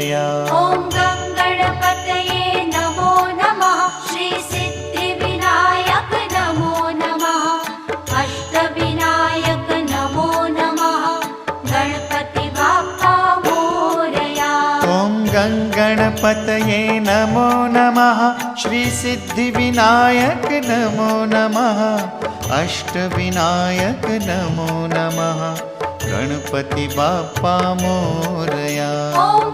मोरया। ॐ गं गणपतये नमो नमः। श्री सिद्धिविनायक नमो नमः। अष्टविनायक नमो नमः। गणपति बाप्पा मोरया। ॐ गं गणपतये नमो नमः। श्री सिद्धिविनायक नमो नमः। अष्टविनायक नमो नमः। गणपति बाप्पा मोरया। ॐ